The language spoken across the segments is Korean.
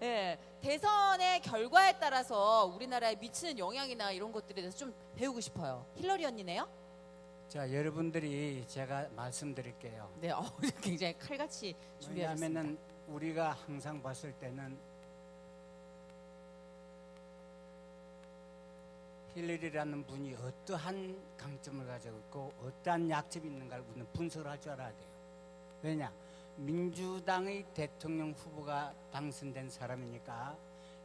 예, 대선의 결과에 따라서 우리나라에 미치는 영향이나 이런 것들에 대해서 좀 배우고 싶어요. 힐러리 언니네요? 자, 여러분들이 제가 말씀드릴게요. 네, 굉장히 칼같이 준비하셨습니다. 왜냐하면은 우리가 항상 봤을 때는 힐러리라는 분이 어떠한 강점을 가지고 있고 어떠한 약점이 있는가를 우리는 분석을 할 줄 알아야 돼요. 왜냐? 민주당의 대통령 후보가 당선된 사람이니까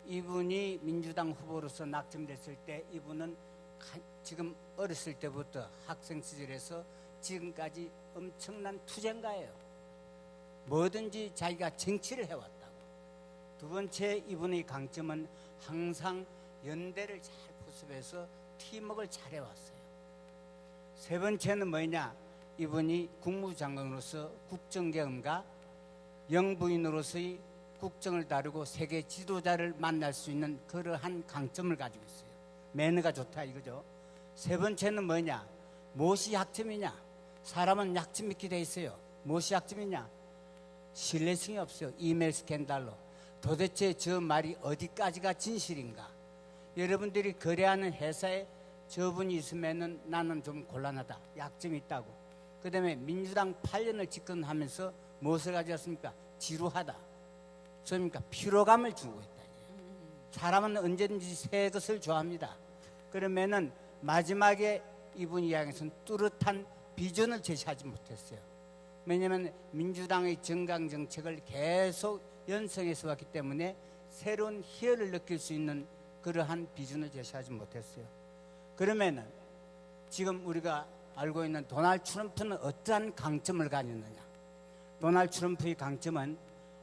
이분이 민주당 후보로서 낙점됐을 때 이분은 지금 어렸을 때부터 학생 시절에서 지금까지 엄청난 투쟁가예요. 뭐든지 자기가 정치를 해왔다고. 두 번째, 이분의 강점은 항상 연대를 잘 포섭해서 팀워크를 잘 해왔어요. 세 번째는 뭐냐? 이분이 국무장관으로서 국정경험과 영부인으로서의 국정을 다루고 세계 지도자를 만날 수 있는 그러한 강점을 가지고 있어요. 매너가 좋다 이거죠. 세 번째는 뭐냐? 무엇이 약점이냐? 사람은 약점 있게 돼 있어요. 무엇이 약점이냐? 신뢰성이 없어요. 이메일 스캔들로. 도대체 저 말이 어디까지가 진실인가? 여러분들이 거래하는 회사에 저분이 있으면은 나는 좀 곤란하다. 약점이 있다고. 그 다음에 민주당 8년을 집권하면서 무엇을 가져왔습니까? 지루하다. 그러니까 피로감을 주고 있다. 사람은 언제든지 새 것을 좋아합니다. 그러면은 마지막에 이분 이야기에서는 뚜렷한 비전을 제시하지 못했어요. 왜냐하면 민주당의 정강 정책을 계속 연성해서 왔기 때문에 새로운 희열을 느낄 수 있는 그러한 비전을 제시하지 못했어요. 그러면은 지금 우리가 알고 있는 도널드 트럼프는 어떠한 강점을 가졌느냐? 도널드 트럼프의 강점은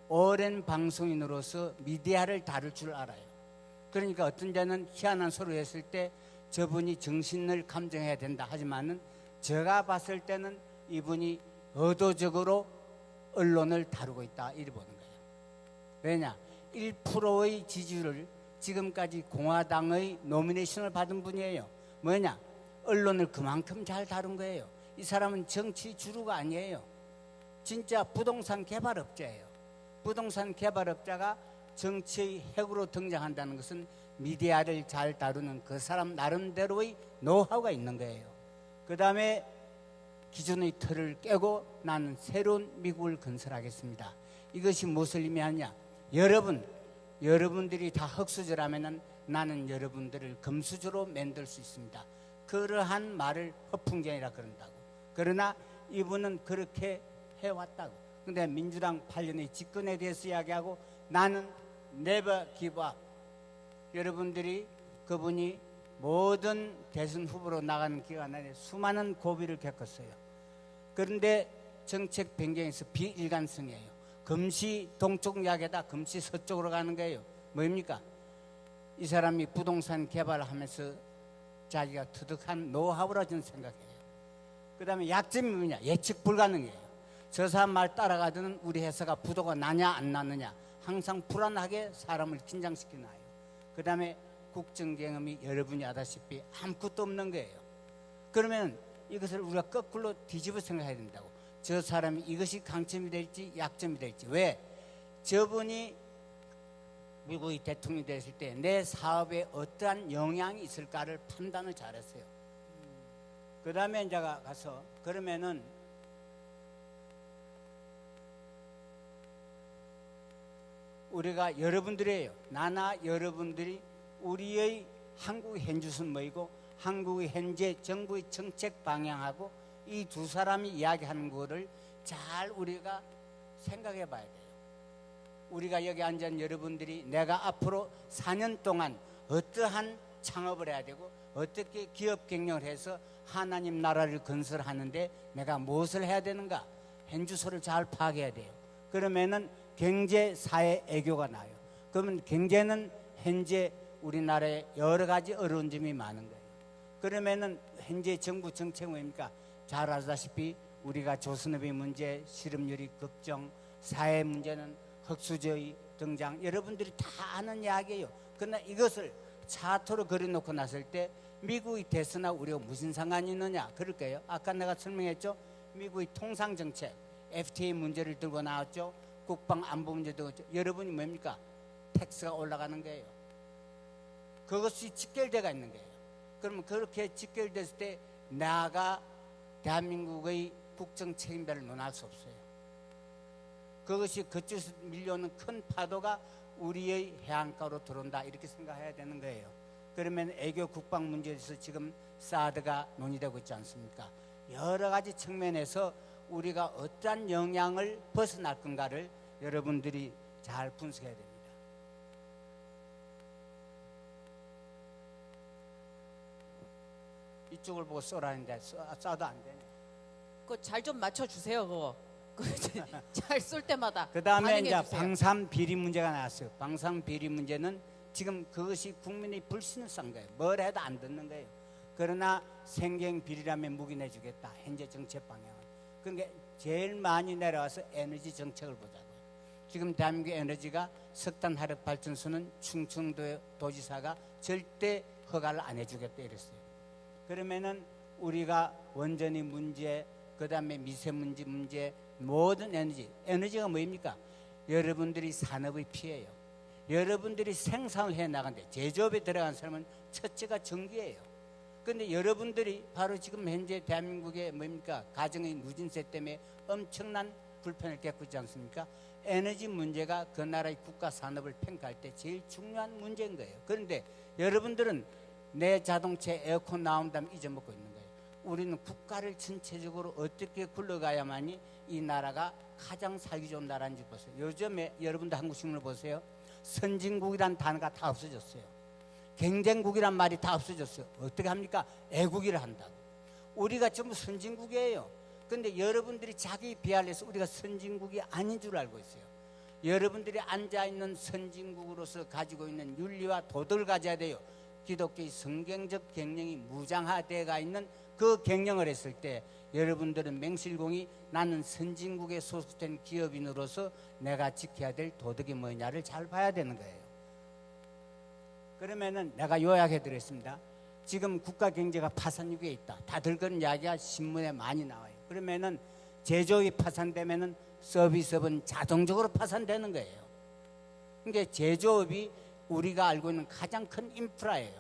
오랜 방송인으로서 미디어를 다룰 줄 알아요. 그러니까 어떤 데는 희한한 소리를 했을 때 저분이 정신을 감정해야 된다 하지만은 제가 봤을 때는 이분이 의도적으로 언론을 다루고 있다 이렇게 보는 거예요. 왜냐? 1%의 지지율을 지금까지 공화당의 노미네이션을 받은 분이에요. 뭐냐? 언론을 그만큼 잘 다룬 거예요. 이 사람은 정치 주류가 아니에요. 진짜 부동산 개발업자예요. 부동산 개발업자가 정치의 핵으로 등장한다는 것은 미디어를 잘 다루는 그 사람 나름대로의 노하우가 있는 거예요. 그 다음에 기존의 틀을 깨고 나는 새로운 미국을 건설하겠습니다. 이것이 무엇을 의미하냐? 여러분들이 다 흙수저라면은 나는 여러분들을 금수저로 만들 수 있습니다. 그러한 말을 허풍쟁이라 그런다고. 그러나 이분은 그렇게 해왔다고. 근데 민주당 8년의 집권에 대해서 이야기하고 나는 never give up. 여러분들이 그분이 모든 대선 후보로 나가는 기간 안에 수많은 고비를 겪었어요. 그런데 정책 변경에서 비일관성이에요. 금시 동쪽 약에다 금시 서쪽으로 가는 거예요. 뭡니까? 이 사람이 부동산 개발을 하면서 자기가 터득한 노하우라 저는 생각해요. 그 다음에 약점이 뭐냐? 예측 불가능해요. 저 사람 말 따라가더니 우리 회사가 부도가 나냐 안 나느냐 항상 불안하게 사람을 긴장시켜놔요. 그 다음에 국정 경험이 여러분이 아다시피 아무것도 없는 거예요. 그러면 이것을 우리가 거꾸로 뒤집어 생각해야 된다고. 저 사람이 이것이 강점이 될지 약점이 될지. 왜? 저분이 미국의 대통령이 됐을 때 내 사업에 어떠한 영향이 있을까를 판단을 잘했어요. 그 다음에 이제 가서 그러면은 우리가 여러분들이에요. 나나 여러분들이 우리의 한국의 현주선 뭐이고 한국의 현재 정부의 정책 방향하고 이 두 사람이 이야기하는 거를 잘 우리가 생각해 봐야 돼요. 우리가 여기 앉은 여러분들이 내가 앞으로 4년 동안 어떠한 창업을 해야 되고 어떻게 기업 경영을 해서 하나님 나라를 건설하는데 내가 무엇을 해야 되는가? 현주소를 잘 파악해야 돼요. 그러면은 경제, 사회, 애교가 나요. 그러면 경제는 현재 우리나라에 여러 가지 어려운 점이 많은 거예요. 그러면은 현재 정부 정책은 뭡니까? 잘 아시다시피 우리가 조선업의 문제, 실업률이 걱정, 사회 문제는 흑수저의 등장, 여러분들이 다 아는 이야기예요. 그러나 이것을 차트로 그려놓고 났을 때 미국의 대선하고 우리가 무슨 상관이 있느냐? 그럴까요? 아까 내가 설명했죠? 미국의 통상정책, FTA 문제를 들고 나왔죠? 국방 안보 문제도. 여러분이 뭡니까? 텍스가 올라가는 거예요. 그것이 직결되어 있는 거예요. 그러면 그렇게 직결됐을 때 나가 대한민국의 국정 책임자를 논할 수 없어요. 그것이 그쪽에서 밀려오는 큰 파도가 우리의 해안가로 들어온다 이렇게 생각해야 되는 거예요. 그러면 애교 국방 문제에서 지금 사드가 논의되고 있지 않습니까? 여러 가지 측면에서 우리가 어떠한 영향을 벗어날 건가를 여러분들이 잘 분석해야 됩니다. 이쪽을 보고 쏘라는데 쏴도 안 되네. 그거 잘 좀 맞춰주세요. 그거 잘 쏠 때마다. 그 다음에 이제 반응해주세요. 방산 비리 문제가 나왔어요. 방산 비리 문제는 지금 그것이 국민의 불신을 산 거예요. 뭘 해도 안 듣는 거예요. 그러나 생경 비리라면 묵인해주겠다. 현재 정책 방향은. 그러니까 제일 많이 내려와서 에너지 정책을 보자고요. 지금 대한민국 에너지가 석탄 화력 발전소는 충청도 도지사가 절대 허가를 안 해주겠다 이랬어요. 그러면은 우리가 원전의 문제, 그 다음에 미세먼지 문제, 모든 에너지가 뭐입니까? 여러분들이 산업의 피해예요. 여러분들이 생산을 해 나간데 제조업에 들어간 사람은 첫째가 전기예요. 그런데 여러분들이 바로 지금 현재 대한민국의 뭡니까? 가정의 누진세 때문에 엄청난 불편을 겪고 있지 않습니까? 에너지 문제가 그 나라의 국가 산업을 평가할 때 제일 중요한 문제인 거예요. 그런데 여러분들은 내 자동차에 에어컨 나온다면 잊어먹고 있는 거예요. 우리는 국가를 전체적으로 어떻게 굴러가야만이 이 나라가 가장 살기 좋은 나라인지 보세요. 요즘에 여러분들 한국 신문을 보세요. 선진국이란 단어가 다 없어졌어요. 경쟁국이란 말이 다 없어졌어요. 어떻게 합니까? 애국이라 한다고. 우리가 전부 선진국이에요. 그런데 여러분들이 자기 비하해서 우리가 선진국이 아닌 줄 알고 있어요. 여러분들이 앉아있는 선진국으로서 가지고 있는 윤리와 도덕을 가져야 돼요. 기독교의 성경적 경영이 무장화되어가 있는 그 경영을 했을 때 여러분들은 맹실공히 나는 선진국에 소속된 기업인으로서 내가 지켜야 될 도덕이 뭐냐를 잘 봐야 되는 거예요. 그러면은 내가 요약해 드렸습니다. 지금 국가 경제가 파산 위기에 있다. 다들 그런 이야기가 신문에 많이 나와요. 그러면은 제조업이 파산되면은 서비스업은 자동적으로 파산되는 거예요. 그러니까 제조업이 우리가 알고 있는 가장 큰 인프라예요.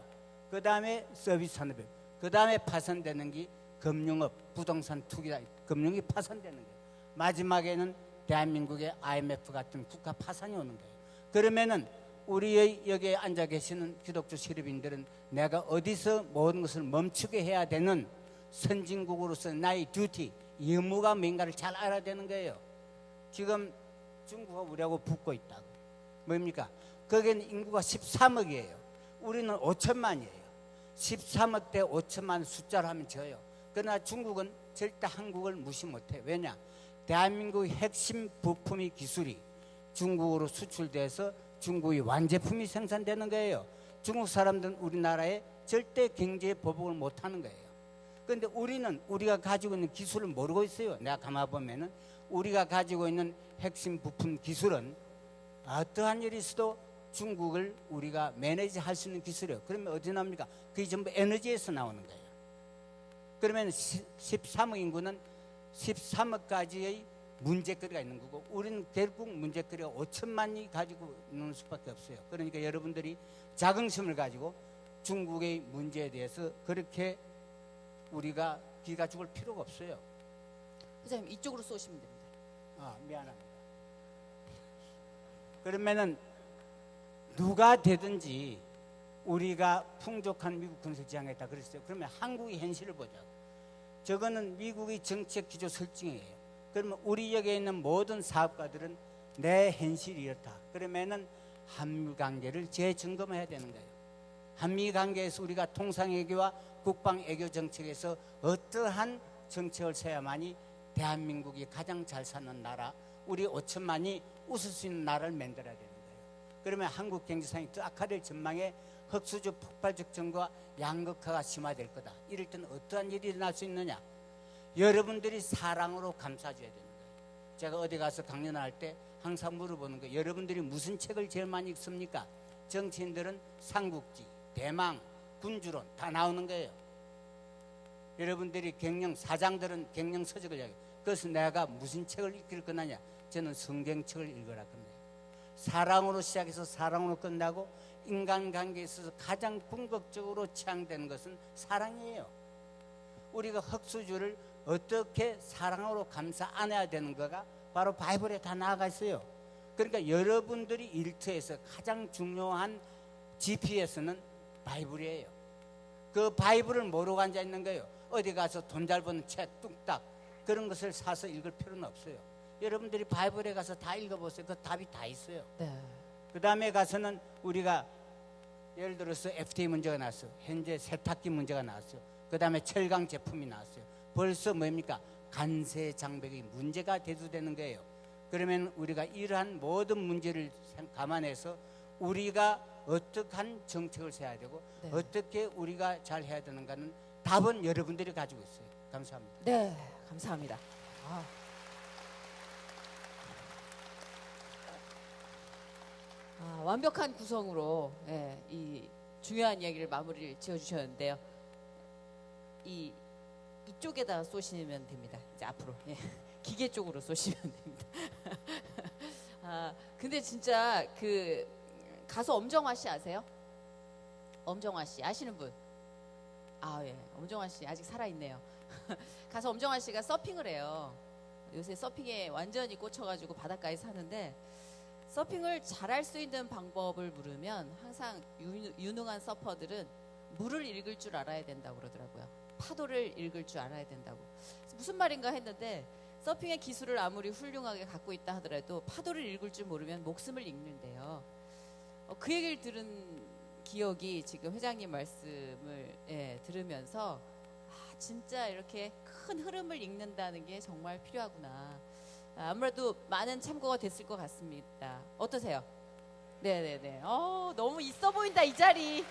그 다음에 서비스 산업이에요. 그 다음에 파산되는 게 금융업, 부동산 투기다. 금융이 파산되는 거예요. 마지막에는 대한민국의 IMF 같은 국가 파산이 오는 거예요. 그러면은 우리의 여기에 앉아 계시는 기독교 세력인들은 내가 어디서 모든 것을 멈추게 해야 되는 선진국으로서 나의 듀티, 의무가 뭔가를 잘 알아야 되는 거예요. 지금 중국과 우리하고 붙고 있다고. 뭡니까? 거기는 인구가 13억이에요. 우리는 5천만이에요. 13억 대 5천만 숫자로 하면 져요. 그러나 중국은 절대 한국을 무시 못해요. 왜냐? 대한민국의 핵심 부품의 기술이 중국으로 수출돼서 중국의 완제품이 생산되는 거예요. 중국 사람들은 우리나라에 절대 경제 보복을 못하는 거예요. 그런데 우리는 우리가 가지고 있는 기술을 모르고 있어요. 내가 가만 보면은 우리가 가지고 있는 핵심 부품 기술은 어떠한 일이 있어도 중국을 우리가 매니지할 수 있는 기술이에요. 그러면 어디 나옵니까? 그게 전부 에너지에서 나오는 거예요. 그러면 13억 인구는 13억까지의 문제거리가 있는 거고 우리는 결국 문제거리가 5천만이 가지고 있는 수밖에 없어요. 그러니까 여러분들이 자긍심을 가지고 중국의 문제에 대해서 그렇게 우리가 기가 죽을 필요가 없어요. 회장님 이쪽으로 쏘시면 됩니다. 아, 미안합니다. 그러면은 누가 되든지 우리가 풍족한 미국 군사 지향했다 그랬어요. 그러면 한국의 현실을 보자고. 저거는 미국의 정책 기조 설정이에요. 그러면 우리 여기에 있는 모든 사업가들은 내 현실이 이렇다. 그러면은 한미 관계를 재점검해야 되는 거예요. 한미 관계에서 우리가 통상외교와 국방외교 정책에서 어떠한 정책을 세야만이 대한민국이 가장 잘 사는 나라, 우리 5천만이 웃을 수 있는 나라를 만들어야 되는 거예요. 그러면 한국 경제상이 더 악화될 전망에 흑수저 폭발적 증거와 양극화가 심화될 거다. 이럴 때는 어떠한 일이 일어날 수 있느냐? 여러분들이 사랑으로 감싸줘야 되는 거예요. 제가 어디 가서 강연할 때 항상 물어보는 거예요. 여러분들이 무슨 책을 제일 많이 읽습니까? 정치인들은 삼국지, 대망, 군주론 다 나오는 거예요. 여러분들이 사장들은 경영서적을 이야기해요. 그래서 내가 무슨 책을 읽을 거냐냐? 저는 성경책을 읽으라 겁니다. 사랑으로 시작해서 사랑으로 끝나고 인간관계에 있어서 가장 궁극적으로 취향되는 것은 사랑이에요. 우리가 흙수저를 어떻게 사랑으로 감싸 안아야 되는가가 바로 바이블에 다 나아가 있어요. 그러니까 여러분들이 일터에서 가장 중요한 GPS는 바이블이에요. 그 바이블을 모르고 앉아 있는 거예요. 어디 가서 돈 잘 버는 책 뚝딱 그런 것을 사서 읽을 필요는 없어요. 여러분들이 바이블에 가서 다 읽어보세요. 그 답이 다 있어요. 네. 그 다음에 가서는 우리가 예를 들어서 FTA 문제가 나왔어요. 현재 세탁기 문제가 나왔어요. 그 다음에 철강 제품이 나왔어요. 벌써 뭡니까? 관세 장벽이 문제가 대두되는 거예요. 그러면 우리가 이러한 모든 문제를 감안해서 우리가 어떠한 정책을 세워야 되고 네. 어떻게 우리가 잘 해야 되는가는 답은 여러분들이 가지고 있어요. 감사합니다. 네, 감사합니다. 완벽한 구성으로 예, 이 중요한 이야기를 마무리를 지어주셨는데요. 이쪽에다 쏘시면 됩니다. 이제 앞으로 예, 기계 쪽으로 쏘시면 됩니다. 근데 진짜 그 가수 엄정화 씨 아세요? 엄정화 씨 아시는 분? 예, 엄정화 씨 아직 살아 있네요. 가수 엄정화 씨가 서핑을 해요. 요새 서핑에 완전히 꽂혀가지고 바닷가에 사는데 서핑을 잘할 수 있는 방법을 물으면 항상 유능한 서퍼들은 물을 읽을 줄 알아야 된다고 그러더라고요. 파도를 읽을 줄 알아야 된다고. 무슨 말인가 했는데 서핑의 기술을 아무리 훌륭하게 갖고 있다 하더라도 파도를 읽을 줄 모르면 목숨을 잃는데요. 그 얘기를 들은 기억이 지금 회장님 말씀을 들으면서 진짜 이렇게 큰 흐름을 읽는다는 게 정말 필요하구나. 아무래도 많은 참고가 됐을 것 같습니다. 어떠세요? 네네네. 너무 있어 보인다 이 자리.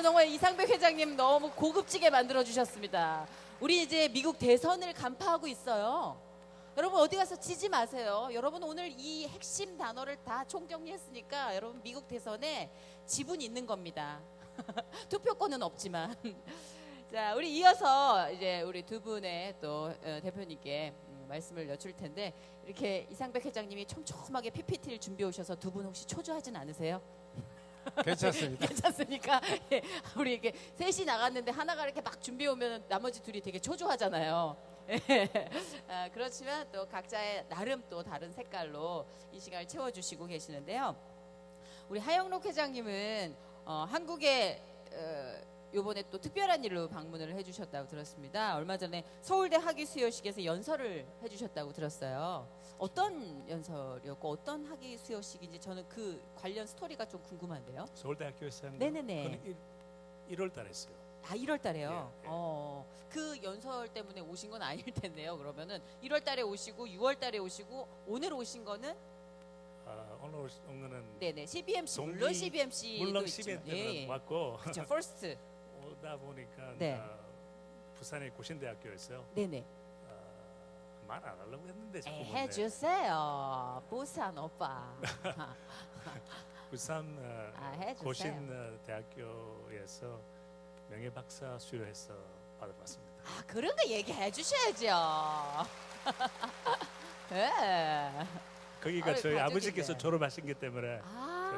정말 이상백 회장님 너무 고급지게 만들어 주셨습니다. 우리 이제 미국 대선을 간파하고 있어요. 여러분 어디 가서 지지 마세요. 여러분 오늘 이 핵심 단어를 다 총정리했으니까 여러분 미국 대선에 지분 있는 겁니다. 투표권은 없지만. 자, 우리 이어서 이제 우리 두 분의 또 대표님께 말씀을 여쭐 텐데 이렇게 이상백 회장님이 촘촘하게 PPT를 준비해 오셔서 두 분 혹시 초조하진 않으세요? 괜찮습니다. 괜찮습니까? 예, 우리 이렇게 셋이 나갔는데 하나가 이렇게 막 준비해 오면 나머지 둘이 되게 초조하잖아요. 그렇지만 또 각자의 나름 또 다른 색깔로 이 시간을 채워주시고 계시는데요. 우리 하영록 회장님은 한국에 요번에 또 특별한 일로 방문을 해주셨다고 들었습니다. 얼마 전에 서울대 학위 수여식에서 연설을 해주셨다고 들었어요. 어떤 연설이었고 어떤 학위 수여식인지 저는 그 관련 스토리가 좀 궁금한데요. 서울대학교에서 한 네네네. 1월 달에 했어요. 1월 달에요. 예, 예. 그 연설 때문에 오신 건 아닐 텐데요. 그러면은 1월 달에 오시고 6월 달에 오시고 오늘 오신 거는 오늘 온 거는 네네 CBMC 동기- 물론 CBMC도 물론 있지만 CBN 때문에 왔고 그렇죠. 퍼스트 오다 보니까 네. 부산의 고신대학교에서 네네. 말 안 하려고 했는데 자꾸 묻네. 해주세요. 부산 오빠. 부산 해주세요. 고신대학교에서 명예박사 수료해서 받아봤습니다. 그런 거 얘기해 주셔야죠. 예. 거기가 아유, 저희 가족인데. 아버지께서 졸업하신 것 때문에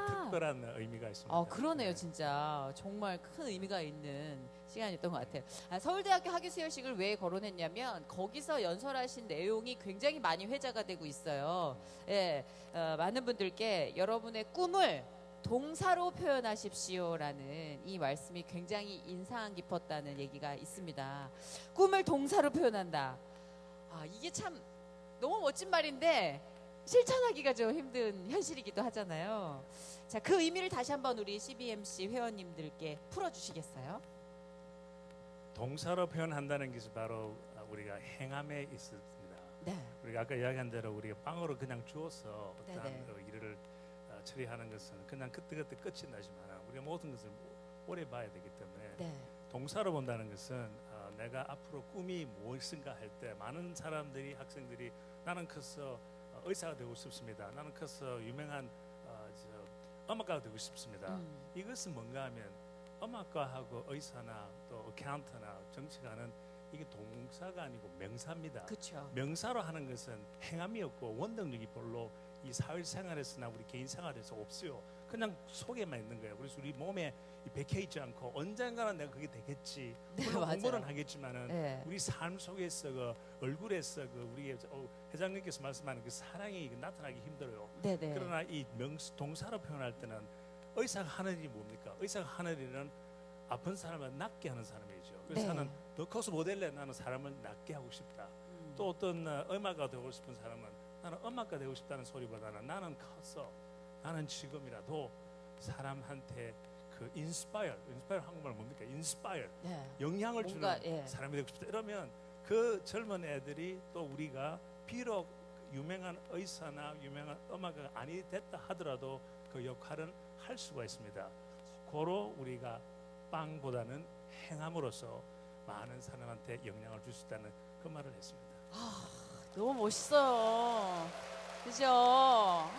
특별한 의미가 있습니다. 그러네요, 진짜 정말 큰 의미가 있는 시간이었던 것 같아요. 서울대학교 학위 수여식을 왜 거론했냐면 거기서 연설하신 내용이 굉장히 많이 회자가 되고 있어요. 예, 많은 분들께 여러분의 꿈을 동사로 표현하십시오라는 이 말씀이 굉장히 인상 깊었다는 얘기가 있습니다. 꿈을 동사로 표현한다. 이게 참 너무 멋진 말인데 실천하기가 좀 힘든 현실이기도 하잖아요. 자, 그 의미를 다시 한번 우리 CBMC 회원님들께 풀어주시겠어요? 동사로 표현한다는 것이 바로 우리가 행함에 있습니다. 네. 우리가 아까 이야기한 대로 우리가 빵으로 그냥 주어서 어떤 네네. 일을 처리하는 것은 그냥 그때그때 끝이 나지만 우리가 모든 것을 오래 봐야 되기 때문에 네. 동사로 본다는 것은 내가 앞으로 꿈이 무엇인가 할 때 많은 사람들이 학생들이 나는 커서 의사가 되고 싶습니다. 나는 커서 유명한 음악가가 되고 싶습니다. 이것은 뭔가 하면 음악가하고 의사나 또 어카운트나 정치가는 이게 동사가 아니고 명사입니다. 그렇죠. 명사로 하는 것은 행함이 없고 원동력이 별로 이 사회생활에서나 우리 개인 생활에서 없어요. 그냥 속에만 있는 거예요. 그래서 우리 몸에 박혀 있지 않고 언젠가는 내가 그게 되겠지. 네, 물론 맞아요. 공부는 하겠지만은 네. 우리 삶 속에서 그 얼굴에서 그 우리 회장님께서 말씀하는 그 사랑이 나타나기 힘들어요. 네네. 그러나 이 동사로 표현할 때는 의사가 하늘이 뭡니까? 의사가 하늘이는 아픈 사람을 낫게 하는 사람이죠. 그래서 네. 나는 더 커서 모델래 나는 사람을 낫게 하고 싶다. 또 어떤 음악가 되고 싶은 사람은 나는 음악가 되고 싶다는 소리보다는 나는 커서 나는 지금이라도 사람한테 그 인스파이어 한국말 뭡니까? 인스파이어 네. 영향을 뭔가, 주는 예. 사람이 되고 싶다. 이러면 그 젊은 애들이 또 우리가 비록 유명한 의사나 유명한 음악가가 아니 됐다 하더라도 그 역할은 할 수가 있습니다. 고로 우리가 빵보다는 행함으로써 많은 사람한테 영향을 줄 수 있다는 그 말을 했습니다. 너무 멋있어요. 그죠?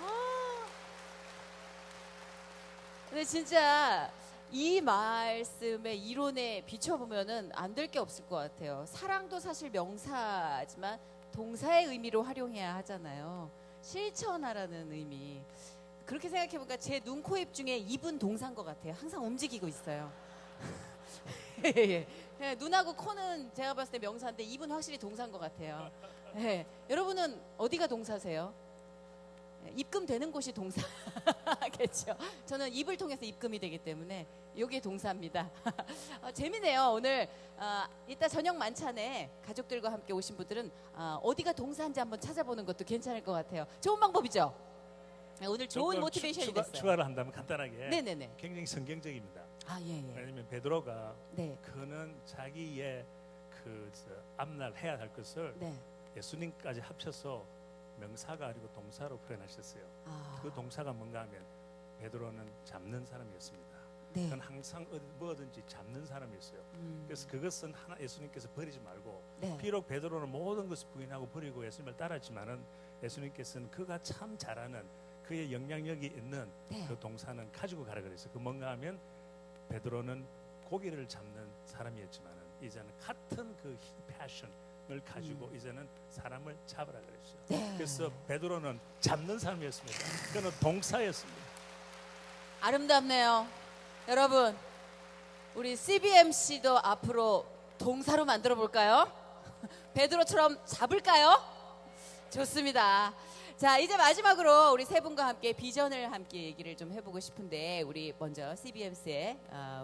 근데 진짜 이 말씀의 이론에 비춰보면은 안 될 게 없을 것 같아요. 사랑도 사실 명사지만 동사의 의미로 활용해야 하잖아요. 실천하라는 의미. 그렇게 생각해보니까 제 눈, 코, 입 중에 입은 동사인 것 같아요. 항상 움직이고 있어요. 예. 예, 눈하고 코는 제가 봤을 때 명사인데 입은 확실히 동사인 것 같아요. 예. 여러분은 어디가 동사세요? 예, 입금되는 곳이 동사겠죠. 저는 입을 통해서 입금이 되기 때문에 이게 동사입니다. 재미네요. 오늘 이따 저녁 만찬에 가족들과 함께 오신 분들은 어디가 동사인지 한번 찾아보는 것도 괜찮을 것 같아요. 좋은 방법이죠. 네, 오늘 좋은 조금 모티베이션이 됐어요. 추가를 한다면 간단하게 네네네. 굉장히 성경적입니다. 예. 왜냐하면 베드로가 네. 그는 자기의 앞날 해야 할 것을 네. 예수님까지 합쳐서 명사가 아니고 동사로 표현하셨어요. 그 동사가 뭔가 하면 베드로는 잡는 사람이었습니다. 네. 그는 항상 뭐든지 잡는 사람이었어요. 그래서 그것은 하나 예수님께서 버리지 말고 네. 비록 베드로는 모든 것을 부인하고 버리고 예수님을 따랐지만은 예수님께서는 그가 참 잘하는 그의 영향력이 있는 네. 그 동사는 가지고 가라 그랬어요. 그 뭔가 하면 베드로는 고기를 잡는 사람이었지만은 이제는 같은 그 패션을 가지고 이제는 사람을 잡으라 그랬어요. 네. 그래서 베드로는 잡는 사람이었습니다. 그는 동사였습니다. 아름답네요. 여러분, 우리 CBMC도 앞으로 동사로 만들어 볼까요? 베드로처럼 잡을까요? 좋습니다. 자, 이제 마지막으로 우리 세 분과 함께 비전을 함께 얘기를 좀 해보고 싶은데 우리 먼저 CBMC의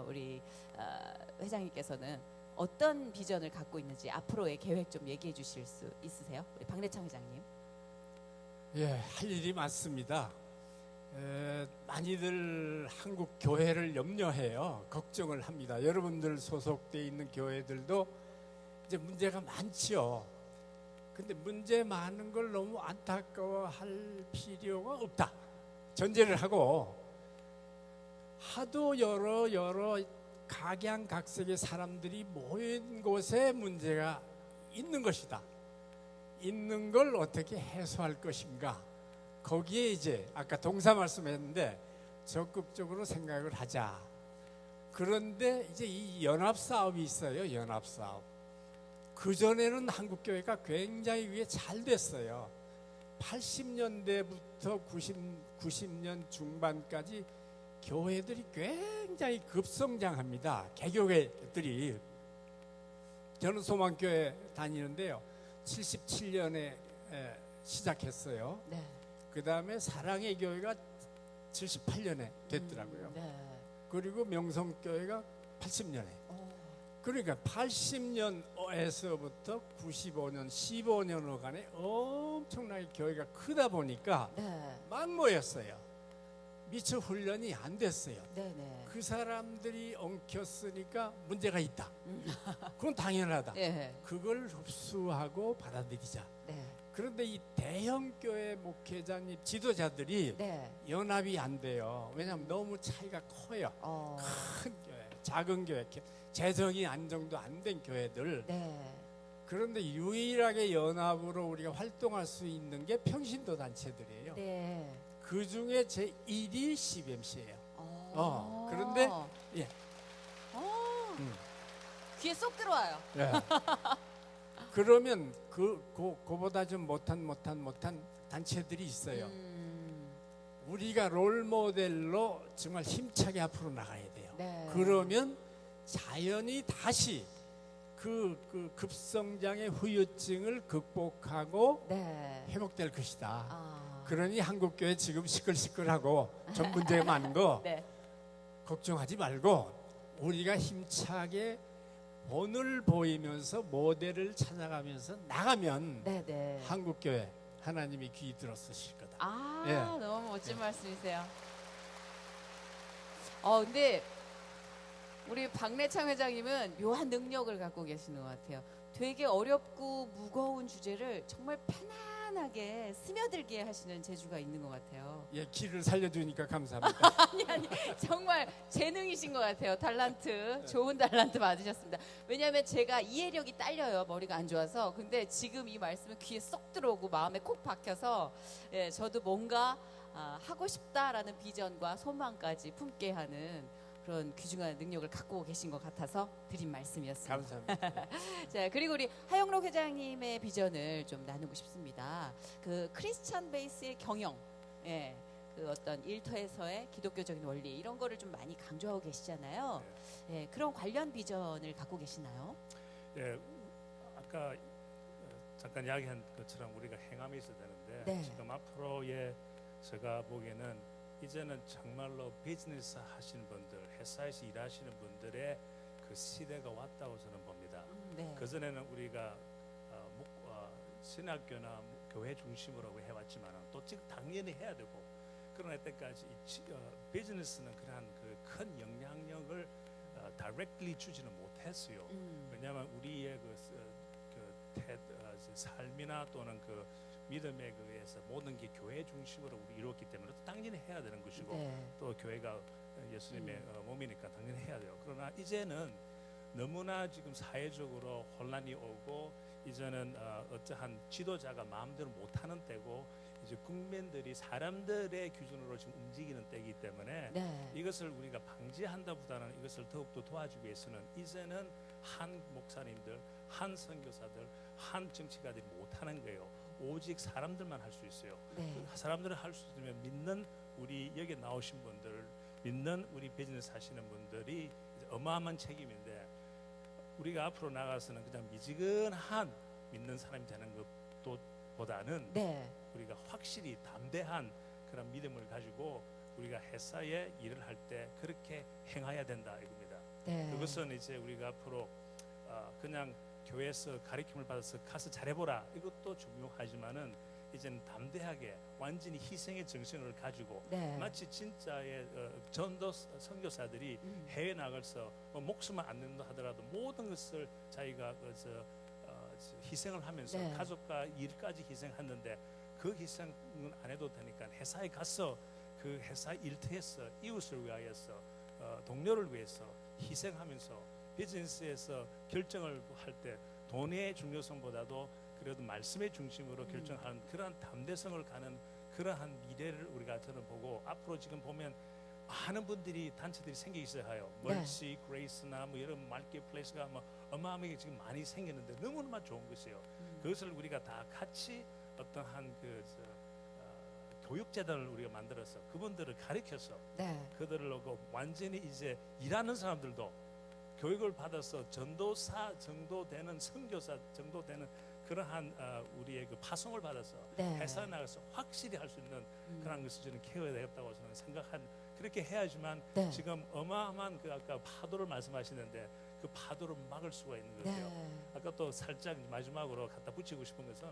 우리 회장님께서는 어떤 비전을 갖고 있는지 앞으로의 계획 좀 얘기해 주실 수 있으세요? 우리 박래창 회장님. 예, 할 일이 많습니다. 많이들 한국 교회를 염려해요. 걱정을 합니다. 여러분들 소속돼 있는 교회들도 이제 문제가 많지요. 근데 문제 많은 걸 너무 안타까워할 필요가 없다. 전제를 하고 하도 여러 각양각색의 사람들이 모인 곳에 문제가 있는 것이다. 있는 걸 어떻게 해소할 것인가? 거기에 이제 아까 동사 말씀했는데 적극적으로 생각을 하자. 그런데 이제 이 연합 사업이 있어요. 연합 사업. 그 전에는 한국 교회가 굉장히 위에 잘 됐어요. 80년대부터 90년 중반까지 교회들이 굉장히 급성장합니다. 개교회들이. 저는 소망교회 다니는데요. 77년에 시작했어요. 네. 그 다음에 사랑의 교회가 78년에 됐더라고요. 네. 그리고 명성교회가 80년에. 그러니까 80년에서부터 95년, 15년간에 엄청나게 교회가 크다 보니까 네. 막 모였어요. 미처 훈련이 안 됐어요. 네네. 그 사람들이 엉켰으니까 문제가 있다. 그건 당연하다. 네. 그걸 흡수하고 받아들이자. 네. 그런데 이 대형 교회 목회자님 지도자들이 네. 연합이 안 돼요. 왜냐하면 너무 차이가 커요. 큰 교회, 작은 교회, 재정이 안정도 안 된 교회들. 네. 그런데 유일하게 연합으로 우리가 활동할 수 있는 게 평신도 단체들이에요. 네. 그 중에 제 1위 CBMC예요. 그런데 예. 귀에 쏙 들어와요. 예. 그러면 그보다 좀 못한 단체들이 있어요. 우리가 롤 모델로 정말 힘차게 앞으로 나가야 돼요. 네. 그러면 자연히 다시 그 급성장의 후유증을 극복하고 네. 회복될 것이다. 아. 그러니 한국교회 지금 시끌시끌하고 전 문제가 많은 거 네. 걱정하지 말고 우리가 힘차게 본을 보이면서 모델을 찾아가면서 나가면 네, 네. 한국교회 하나님이 귀 들어 쓰실 거다. 아, 예. 너무 멋진 말씀이세요. 근데 우리 박래창 회장님은 묘한 능력을 갖고 계시는 것 같아요. 되게 어렵고 무거운 주제를 정말 편안하게 스며들게 하시는 재주가 있는 것 같아요. 예, 길을 살려주니까 감사합니다. 아니 정말 재능이신 것 같아요. 달란트, 좋은 달란트 받으셨습니다. 왜냐하면 제가 이해력이 딸려요. 머리가 안 좋아서. 근데 지금 이 말씀은 귀에 쏙 들어오고 마음에 콕 박혀서 예, 저도 뭔가 하고 싶다라는 비전과 소망까지 품게 하는 그런 귀중한 능력을 갖고 계신 것 같아서 드린 말씀이었습니다. 감사합니다. 자, 그리고 우리 하영록 회장님의 비전을 좀 나누고 싶습니다. 그 크리스찬 베이스의 경영, 예, 그 어떤 일터에서의 기독교적인 원리 이런 거를 좀 많이 강조하고 계시잖아요. 예, 그런 관련 비전을 갖고 계시나요? 예, 아까 잠깐 이야기한 것처럼 우리가 행함이 있어야 되는데 네. 지금 앞으로의 제가 보기에는 이제는 정말로 비즈니스 하시는 분들, 회사에서 일하시는 분들의 그 시대가 왔다고 저는 봅니다. 네. 그 전에는 우리가 신학교나 교회 중심으로 해왔지만 또 지금 당연히 해야 되고 그러나 때까지 비즈니스는 그러한 그 큰 영향력을 directly 주지는 못했어요. 왜냐하면 우리의 삶이나 또는 그 믿음에 의해서 모든 게 교회 중심으로 우리 이루었기 때문에 당연히 해야 되는 것이고 네. 또 교회가 예수님의 몸이니까 당연히 해야 돼요. 그러나 이제는 너무나 지금 사회적으로 혼란이 오고 이제는 어떠한 지도자가 마음대로 못하는 때고 이제 국민들이 사람들의 기준으로 지금 움직이는 때이기 때문에 네. 이것을 우리가 방지한다보다는 이것을 더욱더 도와주기 위해서는 이제는 한 목사님들, 한 선교사들, 한 정치가들이 못하는 거예요. 오직 사람들만 할 수 있어요. 네. 그 사람들을 할 수 있으면 믿는 우리 여기 나오신 분들, 믿는 우리 비즈니스 하시는 분들이 이제 어마어마한 책임인데 우리가 앞으로 나가서는 그냥 미지근한 믿는 사람이 되는 것보다는 네. 우리가 확실히 담대한 그런 믿음을 가지고 우리가 회사에 일을 할 때 그렇게 행해야 된다 이겁니다. 네. 그것은 이제 우리가 앞으로 그냥 교회에서 가르침을 받아서 가서 잘해보라 이것도 중요하지만은 이제는 담대하게 완전히 희생의 정신을 가지고 네. 마치 진짜의 전도 선교사들이 해외 나가서 목숨을 안 낸다 하더라도 모든 것을 자기가 희생을 하면서 네. 가족과 일까지 희생했는데 그 희생은 안 해도 되니까 회사에 가서 그 회사 일터에서 이웃을 위하여서 동료를 위해서 희생하면서 비즈니스에서 결정을 할 때 돈의 중요성보다도 그래도 말씀의 중심으로 결정하는 그러한 담대성을 가는 그러한 미래를 우리가 저는 보고 앞으로 지금 보면 많은 분들이 단체들이 생기기 시작해요. 네. 멀시, 그레이스나 뭐 이런 마켓플레이스가 뭐 어마어마하게 지금 많이 생겼는데 너무나 좋은 것이에요. 그것을 우리가 다 같이 어떠한 교육재단을 우리가 만들어서 그분들을 가르쳐서 네. 그들을 놓고 완전히 이제 일하는 사람들도 교육을 받아서 전도사 정도 되는 선교사 정도 되는 그러한 우리의 그 파송을 받아서 네. 회사에 나가서 확실히 할 수 있는 그런 것을 저는 키워야 되겠다고 저는 생각한 그렇게 해야지만 네. 지금 어마어마한 그 아까 파도를 말씀하시는데 그 파도를 막을 수가 있는 거예요. 네. 아까 또 살짝 마지막으로 갖다 붙이고 싶은 것은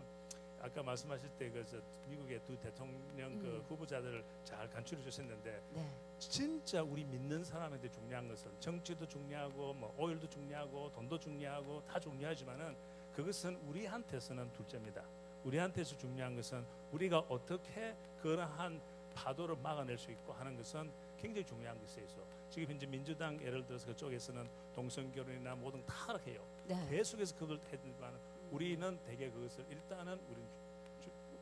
아까 말씀하실 때 그 미국의 두 대통령 그 후보자들을 잘 간추려 주셨는데 네. 진짜 우리 믿는 사람한테 중요한 것은 정치도 중요하고 뭐 오일도 중요하고 돈도 중요하고 다 중요하지만은 그것은 우리한테서는 둘째입니다. 우리한테서 중요한 것은 우리가 어떻게 그러한 파도를 막아낼 수 있고 하는 것은 굉장히 중요한 것에 있어. 지금 현재 민주당 예를 들어서 그쪽에서는 동성결혼이나 모든 다 해요. 네. 계속해서 그걸 해지만 우리는 대개 그것을 일단은 우리는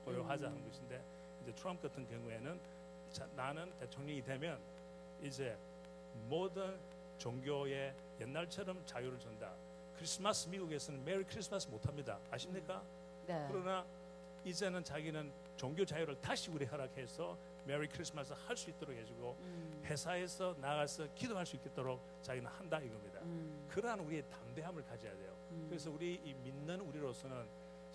고려하자 하는 것인데 이제 트럼프 같은 경우에는 나는 대통령이 되면 이제 모든 종교의 옛날처럼 자유를 준다. 크리스마스 미국에서는 메리 크리스마스 못합니다. 아십니까? 네. 그러나 이제는 자기는 종교 자유를 다시 우리 허락해서 메리 크리스마스 할 수 있도록 해주고 회사에서 나가서 기도할 수 있도록 자기는 한다 이겁니다. 그러한 우리의 담대함을 가져야 돼요. 그래서 우리 이 믿는 우리로서는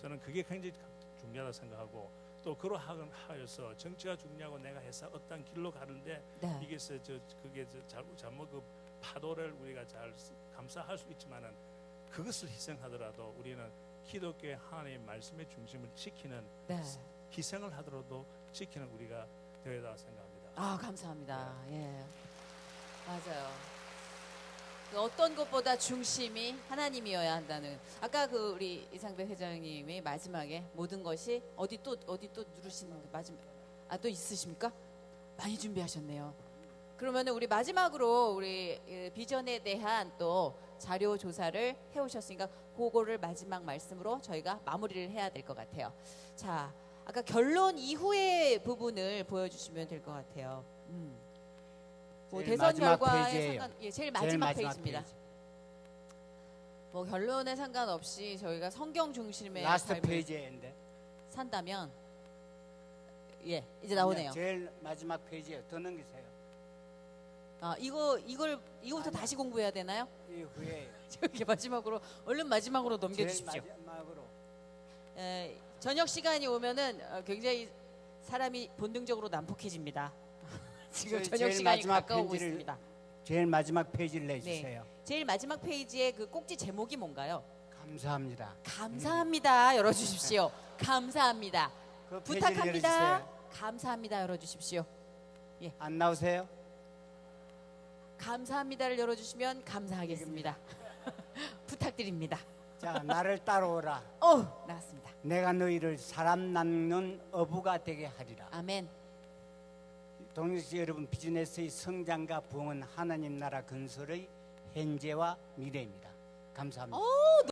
저는 그게 굉장히 중요하다 생각하고 또 그러하여서 정치가 중요하고 내가 해서 어떤 길로 가는데 네. 이게 그게 잘못 그 파도를 우리가 잘 감사할 수 있지만은 그것을 희생하더라도 우리는 기독교의 하나님의 말씀의 중심을 지키는 네. 희생을 하더라도 지키는 우리가 되어야 생각합니다. 아, 감사합니다. 예. 맞아요. 그 어떤 것보다 중심이 하나님이어야 한다는. 아까 그 우리 이상배 회장님이 마지막에 모든 것이 어디 또 누르시는 그 마지막 또 있으십니까? 많이 준비하셨네요. 그러면 우리 마지막으로 우리 비전에 대한 또 자료 조사를 해오셨으니까 그거를 마지막 말씀으로 저희가 마무리를 해야 될 것 같아요. 자, 아까 결론 이후의 부분을 보여주시면 될 것 같아요. 뭐 제일 대선 마지막 결과에 페이지예요. 제일 제일 마지막 마지막 페이지입니다. 페이지. 뭐 결론에 상관없이 저희가 성경 중심의 라스트 삶을 페이지인데 산다면 이제 나오네요. 제일 마지막 페이지예요. 더 넘기세요. 이거부터 다시 공부해야 되나요? 이 후에요. 저기 마지막으로 얼른 마지막으로 넘겨주십시오. 제일 마지막으로 저녁 시간이 오면은 굉장히 사람이 본능적으로 난폭해집니다. 지금 저녁 제일 시간이 마지막 가까우고 페이지를 있습니다. 제일 마지막 페이지를 내주세요. 제일 마지막 페이지의 그 꼭지 제목이 뭔가요? 감사합니다. 감사합니다. 열어주십시오. 감사합니다. 그 페이지를 부탁합니다. 열어주세요. 감사합니다. 열어주십시오. 안 나오세요? 감사합니다를 열어주시면 감사하겠습니다. 부탁드립니다. 자, 나를 따라오라. 나왔습니다. 내가 너희를 사람 낳는 어부가 되게 하리라. 아멘. 동역시 여러분, 비즈니스의 성장과 부흥은 하나님 나라 건설의 현재와 미래입니다. 감사합니다.